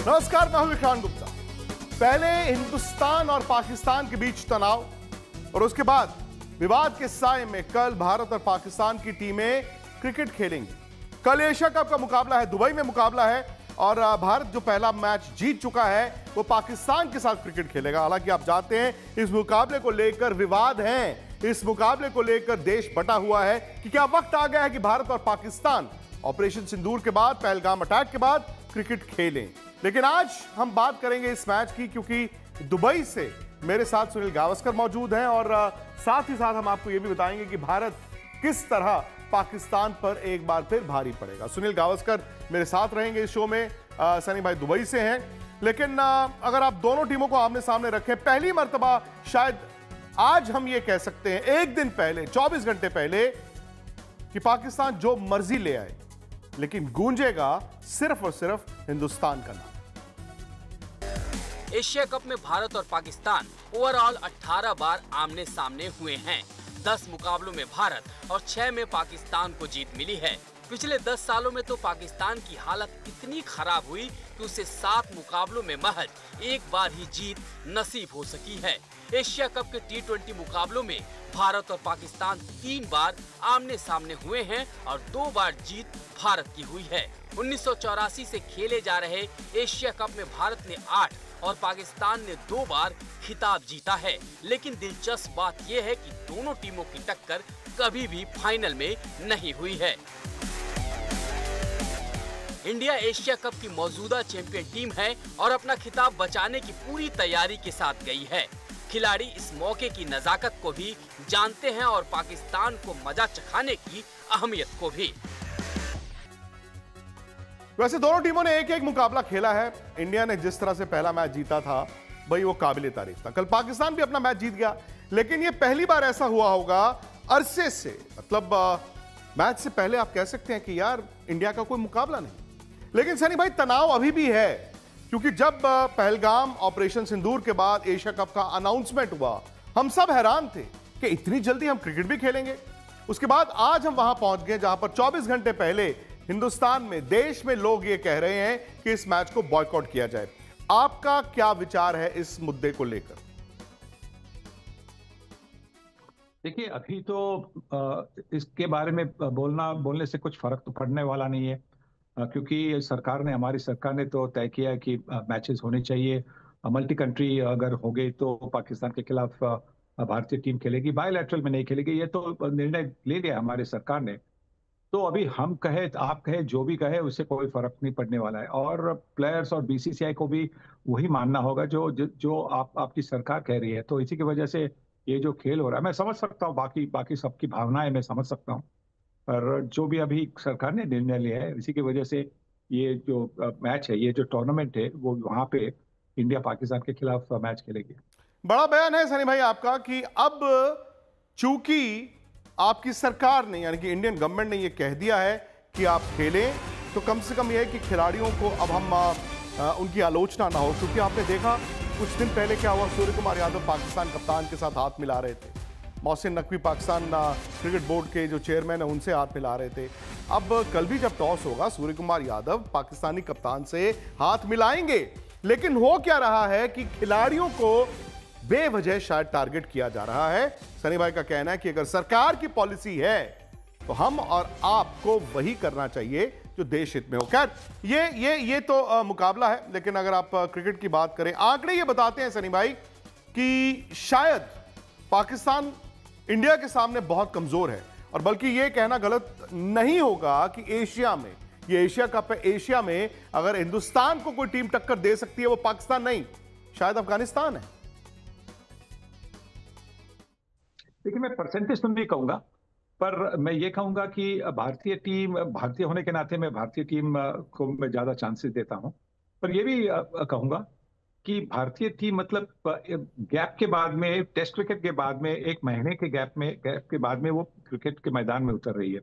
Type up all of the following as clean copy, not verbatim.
नमस्कार, मैं हूं विक्रांत गुप्ता। पहले हिंदुस्तान और पाकिस्तान के बीच तनाव और उसके बाद विवाद के साए में कल भारत और पाकिस्तान की टीमें क्रिकेट खेलेंगी। कल एशिया कप का मुकाबला है, दुबई में मुकाबला है और भारत जो पहला मैच जीत चुका है वो पाकिस्तान के साथ क्रिकेट खेलेगा। हालांकि आप जानते हैं इस मुकाबले को लेकर विवाद है, इस मुकाबले को लेकर देश बटा हुआ है कि क्या वक्त आ गया है कि भारत और पाकिस्तान ऑपरेशन सिंदूर के बाद, पहलगाम अटैक के बाद क्रिकेट खेलें। लेकिन आज हम बात करेंगे इस मैच की, क्योंकि दुबई से मेरे साथ सुनील गावस्कर मौजूद हैं और साथ ही साथ हम आपको यह भी बताएंगे कि भारत किस तरह पाकिस्तान पर एक बार फिर भारी पड़ेगा। सुनील गावस्कर मेरे साथ रहेंगे इस शो में। सनी भाई दुबई से हैं, लेकिन अगर आप दोनों टीमों को आमने सामने रखें, पहली मर्तबा शायद आज हम ये कह सकते हैं, एक दिन पहले, 24 घंटे पहले, कि पाकिस्तान जो मर्जी ले आए लेकिन गूंजेगा सिर्फ और सिर्फ हिंदुस्तान का नाम। एशिया कप में भारत और पाकिस्तान ओवरऑल 18 बार आमने सामने हुए हैं। 10 मुकाबलों में भारत और 6 में पाकिस्तान को जीत मिली है। पिछले 10 सालों में तो पाकिस्तान की हालत इतनी खराब हुई कि उसे 7 मुकाबलों में महज एक बार ही जीत नसीब हो सकी है। एशिया कप के T20 मुकाबलों में भारत और पाकिस्तान 3 बार आमने सामने हुए हैं और 2 बार जीत भारत की हुई है। 1984 से खेले जा रहे एशिया कप में भारत ने 8 और पाकिस्तान ने 2 बार खिताब जीता है। लेकिन दिलचस्प बात यह है कि दोनों टीमों की टक्कर कभी भी फाइनल में नहीं हुई है। इंडिया एशिया कप की मौजूदा चैंपियन टीम है और अपना खिताब बचाने की पूरी तैयारी के साथ गई है। खिलाड़ी इस मौके की नजाकत को भी जानते हैं और पाकिस्तान को मजा चखाने की अहमियत को भी। वैसे दोनों टीमों ने एक एक मुकाबला खेला है। इंडिया ने जिस तरह से पहला मैच जीता था भाई, वो काबिले तारीफ था। कल पाकिस्तान भी अपना मैच जीत गया, लेकिन ये पहली बार ऐसा हुआ होगा अरसे से, मतलब मैच से पहले आप कह सकते हैं कि यार इंडिया का कोई मुकाबला नहीं। लेकिन सनी भाई तनाव अभी भी है, क्योंकि जब पहलगाम ऑपरेशन सिंदूर के बाद एशिया कप का अनाउंसमेंट हुआ, हम सब हैरान थे कि इतनी जल्दी हम क्रिकेट भी खेलेंगे। उसके बाद आज हम वहां पहुंच गए जहां पर 24 घंटे पहले हिंदुस्तान में, देश में लोग ये कह रहे हैं कि इस मैच को बॉयकॉट किया जाए। आपका क्या विचार है इस मुद्दे को लेकर? देखिए, अभी तो इसके बारे में बोलने से कुछ फर्क तो पड़ने वाला नहीं है, क्योंकि हमारी सरकार ने तो तय किया है कि मैचेस होने चाहिए। मल्टी कंट्री अगर हो गई तो पाकिस्तान के खिलाफ भारतीय टीम खेलेगी, बायलैटरल में नहीं खेलेगी। ये तो निर्णय ले लिया हमारी सरकार ने। तो अभी हम कहे, आप कहे, जो भी कहे, उससे कोई फर्क नहीं पड़ने वाला है। और प्लेयर्स और बीसीसीआई को भी वही मानना होगा जो आपकी सरकार कह रही है। तो इसी की वजह से ये जो खेल हो रहा है, मैं समझ सकता हूँ, बाकी सबकी भावनाएं मैं समझ सकता हूँ, पर जो भी अभी सरकार ने निर्णय लिया है, इसी की वजह से ये जो मैच है, ये जो टूर्नामेंट है, वो वहां पे इंडिया पाकिस्तान के खिलाफ मैच खेलेगी। बड़ा बयान है सनी भाई आपका कि अब चूंकि आपकी सरकार ने, यानी कि इंडियन गवर्नमेंट ने यह कह दिया है कि आप खेलें, तो कम से कम यह है कि खिलाड़ियों को अब हम उनकी आलोचना ना हो। क्योंकि आपने देखा कुछ दिन पहले क्या हुआ, सूर्य कुमार यादव पाकिस्तान कप्तान के साथ हाथ मिला रहे थे, मोहसिन नकवी पाकिस्तान क्रिकेट बोर्ड के जो चेयरमैन है उनसे हाथ मिला रहे थे। अब कल भी जब टॉस होगा, सूर्य कुमार यादव पाकिस्तानी कप्तान से हाथ मिलाएंगे। लेकिन हो क्या रहा है कि खिलाड़ियों को बेवजह शायद टारगेट किया जा रहा है। सनी भाई का कहना है कि अगर सरकार की पॉलिसी है तो हम और आपको वही करना चाहिए जो देश हित में हो। खैर, ये तो मुकाबला है, लेकिन अगर आप क्रिकेट की बात करें, आंकड़े ये बताते हैं सनी भाई कि शायद पाकिस्तान इंडिया के सामने बहुत कमजोर है। और बल्कि ये कहना गलत नहीं होगा कि एशिया में, ये एशिया कप है, एशिया में अगर हिंदुस्तान को कोई टीम टक्कर दे सकती है वो पाकिस्तान नहीं, शायद अफगानिस्तान है। देखिए, मैं परसेंटेज तो नहीं कहूंगा, पर मैं ये कहूंगा कि भारतीय होने के नाते मैं भारतीय टीम को मैं ज्यादा चांसेस देता हूं। पर ये भी कहूंगा कि भारतीय टीम, मतलब गैप के बाद में, टेस्ट क्रिकेट के बाद में, 1 महीने के गैप के बाद में वो क्रिकेट के मैदान में उतर रही है।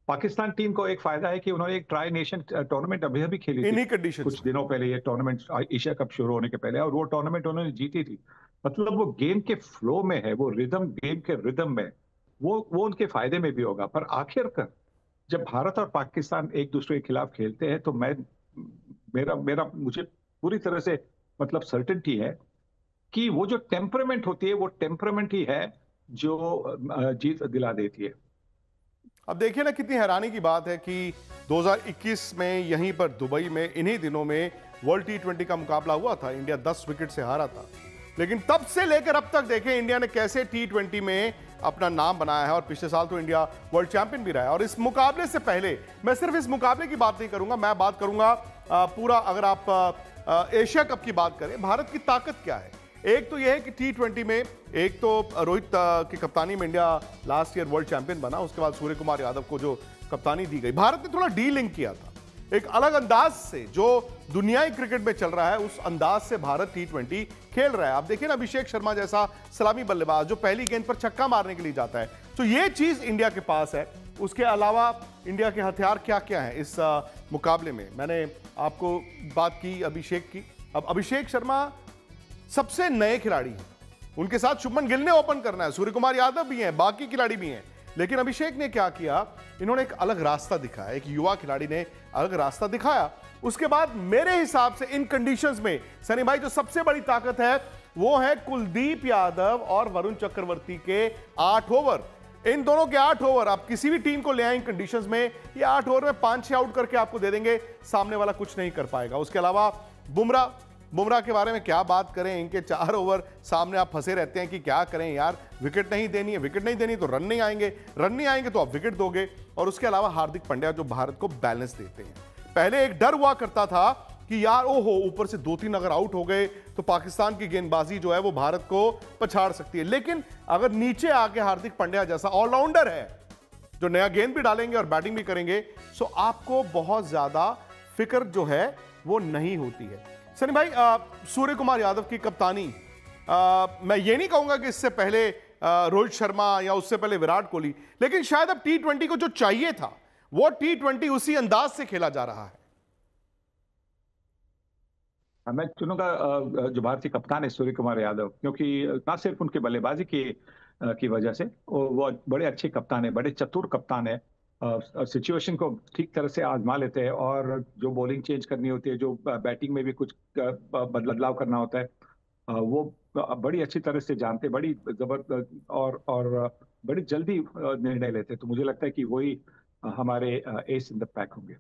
पाकिस्तान टीम को एक फायदा है कि उन्होंने एक ट्राई नेशन टूर्नामेंट अभी खेली थी, इन्हीं कंडीशंस कुछ दिनों पहले, ये टूर्नामेंट एशिया कप शुरू होने के पहले, और वो टूर्नामेंट उन्होंने जीती थी। मतलब वो गेम के फ्लो में है, वो गेम के रिदम में, वो उनके फायदे में भी होगा। पर आखिरकार जब भारत और पाकिस्तान एक दूसरे के खिलाफ खेलते हैं तो मेरा मेरा मुझे पूरी तरह से मतलब सर्टेनिटी है कि वो जो टेम्परामेंट होती है वो टेम्परामेंट ही है जो जीत दिला देती है। अब देखिए ना, कितनी हैरानी की बात है कि 2021 में यहीं पर दुबई में इन्हीं दिनों में वर्ल्ड टी20 का मुकाबला हुआ था। इंडिया 10 विकेट से हारा था, लेकिन तब से लेकर अब तक देखें इंडिया ने कैसे टी20 में अपना नाम बनाया है, और पिछले साल तो इंडिया वर्ल्ड चैंपियन भी रहा है। और इस मुकाबले से पहले मैं सिर्फ इस मुकाबले की बात नहीं करूंगा, मैं बात करूंगा पूरा, अगर आप एशिया कप की बात करें, भारत की ताकत क्या है। एक तो यह है कि टी20 में एक तो रोहित की कप्तानी में India last year world champion बना, उसके बाद सूर्य कुमार यादव को जो कप्तानी दी गई, भारत ने थोड़ा डी लिंक किया था एक अलग अंदाज से। जो दुनियाई क्रिकेट में चल रहा है उस अंदाज से भारत टी20 खेल रहा है। आप देखिए ना, अभिषेक शर्मा जैसा सलामी बल्लेबाज जो पहली गेंद पर छक्का मारने के लिए जाता है, तो ये चीज इंडिया के पास है। उसके अलावा इंडिया के हथियार क्या क्या हैं इस मुकाबले में, मैंने आपको बात की अभिषेक की। अब अभिषेक शर्मा सबसे नए खिलाड़ी हैं, उनके साथ शुभमन गिल ने ओपन करना है, सूर्य कुमार यादव भी हैं, बाकी खिलाड़ी भी हैं, लेकिन अभिषेक ने क्या किया, इन्होंने एक अलग रास्ता दिखाया, एक युवा खिलाड़ी ने अलग रास्ता दिखाया। उसके बाद मेरे हिसाब से इन कंडीशंस में सनी भाई जो सबसे बड़ी ताकत है वो है कुलदीप यादव और वरुण चक्रवर्ती के 8 ओवर। इन दोनों के 8 ओवर आप किसी भी टीम को ले आए इन कंडीशंस में, ये 8 ओवर में 5-6 आउट करके आपको दे देंगे, सामने वाला कुछ नहीं कर पाएगा। उसके अलावा बुमराह के बारे में क्या बात करें, इनके 4 ओवर सामने आप फंसे रहते हैं कि क्या करें यार, विकेट नहीं देनी है, विकेट नहीं देनी तो रन नहीं आएंगे, रन नहीं आएंगे तो आप विकेट दोगे। और उसके अलावा हार्दिक पांड्या जो भारत को बैलेंस देते हैं। पहले एक डर हुआ करता था कि यार ओहो, ऊपर से 2-3 अगर आउट हो गए तो पाकिस्तान की गेंदबाजी जो है वो भारत को पछाड़ सकती है, लेकिन अगर नीचे आके हार्दिक पांड्या जैसा ऑलराउंडर है जो नया गेंद भी डालेंगे और बैटिंग भी करेंगे, सो आपको बहुत ज्यादा फिक्र जो है वो नहीं होती है। सनी भाई, सूर्य कुमार यादव की कप्तानी, मैं ये नहीं कहूंगा कि इससे पहले रोहित शर्मा या उससे पहले विराट कोहली, लेकिन शायद अब टी20 को जो चाहिए था वो टी20 उसी अंदाज से खेला जा रहा है। मैं चुनूंगा जो भारतीय कप्तान है सूर्य कुमार यादव, क्योंकि ना सिर्फ उनके बल्लेबाजी की वजह से वो बड़े अच्छे कप्तान है, बड़े चतुर कप्तान है, सिचुएशन को ठीक तरह से आजमा लेते हैं, और जो बॉलिंग चेंज करनी होती है, जो बैटिंग में भी कुछ बदलाव करना होता है, वो बड़ी अच्छी तरह से जानते, बड़ी जबरदस्त और बड़ी जल्दी निर्णय लेते हैं। तो मुझे लगता है कि वही हमारे एस इन द पैक होंगे।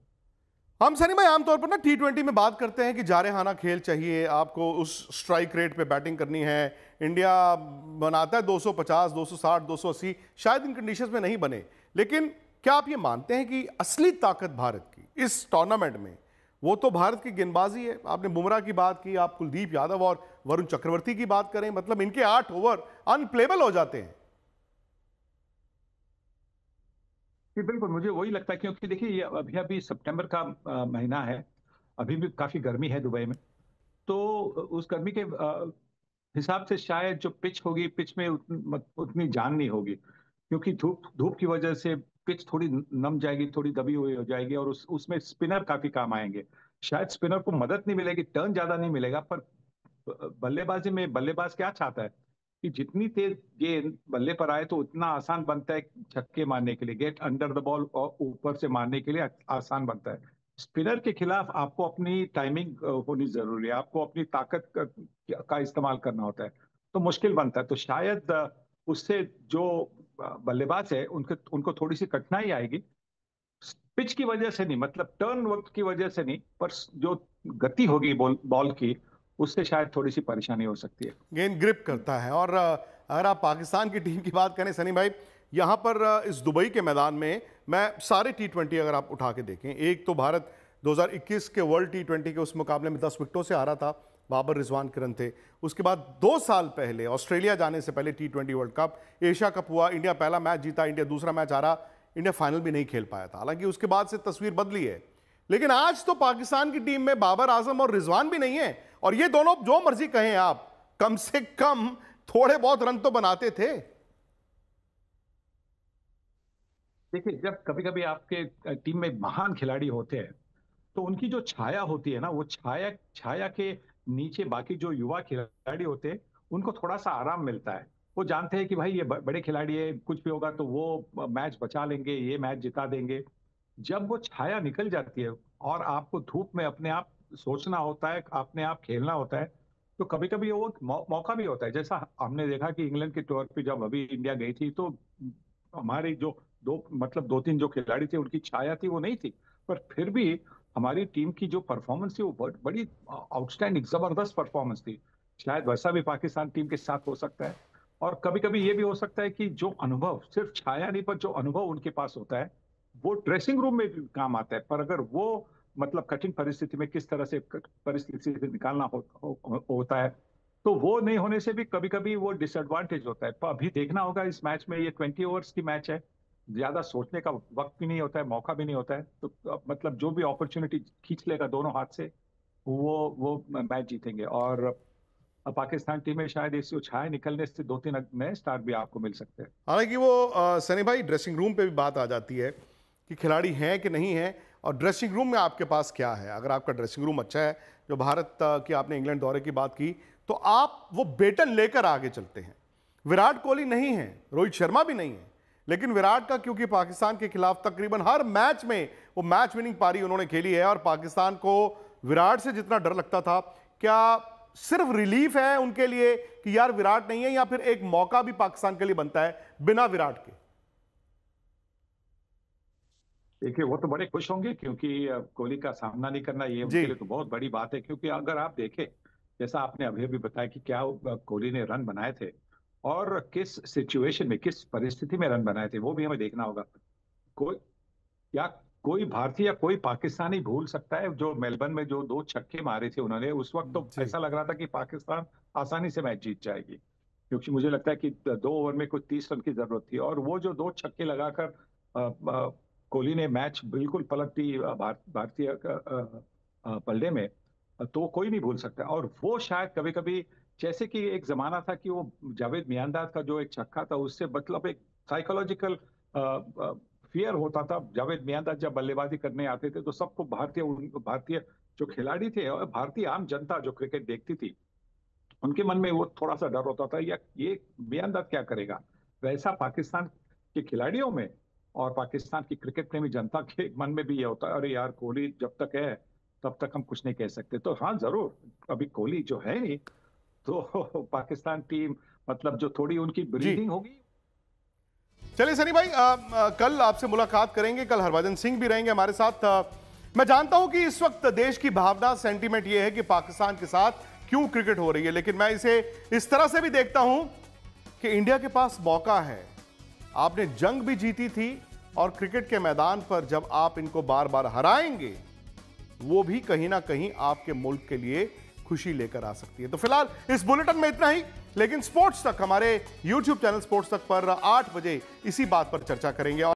हम सनी भाई आमतौर पर ना टी20 में बात करते हैं कि जारेहाना खेल चाहिए, आपको उस स्ट्राइक रेट पे बैटिंग करनी है। इंडिया बनाता है 250, 260, 280, शायद इन कंडीशंस में नहीं बने, लेकिन क्या आप ये मानते हैं कि असली ताकत भारत की इस टूर्नामेंट में वो तो भारत की गेंदबाजी है। आपने बुमराह की बात की, आप कुलदीप यादव और वरुण चक्रवर्ती की बात करें, मतलब इनके 8 ओवर अनप्लेबल हो जाते हैं। जी बिल्कुल, मुझे वही लगता है, क्योंकि देखिए ये अभी अभी सितंबर का महीना है, अभी भी काफी गर्मी है दुबई में। तो उस गर्मी के हिसाब से शायद जो पिच होगी, पिच में उतनी जान नहीं होगी, क्योंकि धूप धूप की वजह से पिच थोड़ी नम जाएगी, थोड़ी दबी हुई हो जाएगी, और उसमें स्पिनर काफी काम आएंगे। शायद स्पिनर को मदद नहीं मिलेगी, टर्न ज्यादा नहीं मिलेगा, पर बल्लेबाजी में बल्लेबाज क्या चाहता है कि जितनी तेज गेंद बल्ले पर आए तो उतना आसान बनता है छक्के मारने के लिए, गेट अंडर द बॉल और ऊपर से मारने के लिए आसान बनता है। स्पिनर के खिलाफ आपको अपनी टाइमिंग होनी जरूरी है, आपको अपनी ताकत का इस्तेमाल करना होता है, तो मुश्किल बनता है। तो शायद उससे जो बल्लेबाज है उनको उनको थोड़ी सी कठिनाई आएगी, पिच की वजह से नहीं, मतलब टर्न वक्त की वजह से नहीं, पर जो गति होगी बॉल की, उससे शायद थोड़ी सी परेशानी हो सकती है। गेंद ग्रिप करता है। और अगर आप पाकिस्तान की टीम की बात करें सनी भाई, यहां पर इस दुबई के मैदान में मैं सारे टी20 अगर आप उठा के देखें, एक तो भारत 2021 के वर्ल्ड टी20 के उस मुकाबले में 10 विकेटों से हारा था, बाबर रिजवान किरण थे। उसके बाद 2 साल पहले ऑस्ट्रेलिया जाने से पहले टी20 वर्ल्ड कप, एशिया कप हुआ, इंडिया पहला मैच जीता, इंडिया दूसरा मैच हारा, इंडिया फाइनल भी नहीं खेल पाया था। हालांकि उसके बाद से तस्वीर बदली है, लेकिन आज तो पाकिस्तान की टीम में बाबर आजम और रिजवान भी नहीं है, और ये दोनों जो मर्जी कहें आप, कम से कम थोड़े बहुत रन तो बनाते थे। देखिए, जब कभी कभी आपके टीम में महान खिलाड़ी होते हैं, तो उनकी जो छाया होती है ना, वो छाया छाया के नीचे बाकी जो युवा खिलाड़ी होते हैं उनको थोड़ा सा आराम मिलता है। वो जानते हैं कि भाई ये बड़े खिलाड़ी है, कुछ भी होगा तो वो मैच बचा लेंगे, ये मैच जिता देंगे। जब वो छाया निकल जाती है और आपको धूप में अपने आप सोचना होता है, अपने आप खेलना होता है, तो कभी कभी वो मौका भी होता है। जैसा हमने देखा कि इंग्लैंड के टूर पे जब अभी इंडिया गई थी, तो हमारी जो दो तीन जो खिलाड़ी थे उनकी छाया थी, वो नहीं थी, पर फिर भी हमारी टीम की जो परफॉर्मेंस थी वो बड़ी आउटस्टैंडिंग जबरदस्त परफॉर्मेंस थी। शायद वैसा भी पाकिस्तान टीम के साथ हो सकता है। और कभी कभी ये भी हो सकता है कि जो अनुभव, सिर्फ छाया नहीं पर जो अनुभव उनके पास होता है, वो ड्रेसिंग रूम में भी काम आता है। पर अगर वो कठिन परिस्थिति में किस तरह से परिस्थिति से निकालना होता है, तो वो नहीं होने से भी कभी कभी वो डिसएडवांटेज होता है। पर अभी देखना होगा, इस मैच में ये 20 ओवर्स की मैच है, ज्यादा सोचने का वक्त भी नहीं होता है, मौका भी नहीं होता है। तो जो भी अपॉर्चुनिटी खींच लेगा दोनों हाथ से, वो मैच जीतेंगे। और पाकिस्तान टीम में शायद इस छाया निकलने से 2-3 नए स्टार भी आपको मिल सकते हैं। हालांकि वो सनी भाई, ड्रेसिंग रूम पे भी बात आ जाती है कि खिलाड़ी हैं कि नहीं है, और ड्रेसिंग रूम में आपके पास क्या है। अगर आपका ड्रेसिंग रूम अच्छा है, जो भारत की आपने इंग्लैंड दौरे की बात की, तो आप वो बेटन लेकर आगे चलते हैं। विराट कोहली नहीं है, रोहित शर्मा भी नहीं है, लेकिन विराट का, क्योंकि पाकिस्तान के खिलाफ तकरीबन हर मैच में वो मैच विनिंग पारी उन्होंने खेली है, और पाकिस्तान को विराट से जितना डर लगता था, क्या सिर्फ रिलीफ है उनके लिए कि यार विराट नहीं है, या फिर एक मौका भी पाकिस्तान के लिए बनता है बिना विराट के? देखिए, वो तो बड़े खुश होंगे, क्योंकि कोहली का सामना नहीं करना ये जी। उनके लिए तो बहुत बड़ी बात है। क्योंकि अगर आप देखें, जैसा आपने अभी अभी बताया कि क्या कोहली ने रन बनाए थे और किस सिचुएशन में, किस परिस्थिति में रन बनाए थे, वो भी हमें देखना होगा। कोई क्या कोई भारतीय या कोई पाकिस्तानी भूल सकता है जो मेलबर्न में जो 2 छक्के मारे थे उन्होंने? उस वक्त तो जी। ऐसा लग रहा था कि पाकिस्तान आसानी से मैच जीत जाएगी, क्योंकि मुझे लगता है कि 2 ओवर में कुछ 30 रन की जरूरत थी। और वो जो 2 छक्के लगाकर कोहली ने मैच बिल्कुल पलट दी भारतीय पलड़े में, तो कोई नहीं भूल सकता। और वो शायद कभी कभी, जैसे कि एक जमाना था कि वो जावेद मियांदाद का जो एक छक्का था, उससे एक साइकोलॉजिकल फियर होता था। जावेद मियांदाद जब बल्लेबाजी करने आते थे, तो सबको भारतीय जो खिलाड़ी थे और भारतीय आम जनता जो क्रिकेट देखती थी, उनके मन में वो थोड़ा सा डर होता था, या ये मियांदाद क्या करेगा। वैसा पाकिस्तान के खिलाड़ियों में और पाकिस्तान की क्रिकेट प्रेमी जनता के मन में भी ये होता है, अरे यार, कोहली जब तक है तब तक हम कुछ नहीं कह सकते। तो हाँ, जरूर, अभी कोहली जो है नहीं, तो पाकिस्तान टीम जो थोड़ी उनकी जी। ब्रीदिंग होगी। चलिए सनी भाई, कल आपसे मुलाकात करेंगे, कल हरभजन सिंह भी रहेंगे हमारे साथ। मैं जानता हूं कि इस वक्त देश की भावना, सेंटीमेंट ये है कि पाकिस्तान के साथ क्यों क्रिकेट हो रही है, लेकिन मैं इसे इस तरह से भी देखता हूं कि इंडिया के पास मौका है। आपने जंग भी जीती थी, और क्रिकेट के मैदान पर जब आप इनको बार बार हराएंगे, वो भी कहीं ना कहीं आपके मुल्क के लिए खुशी लेकर आ सकती है। तो फिलहाल इस बुलेटिन में इतना ही, लेकिन स्पोर्ट्स तक, हमारे YouTube चैनल स्पोर्ट्स तक पर 8 बजे इसी बात पर चर्चा करेंगे।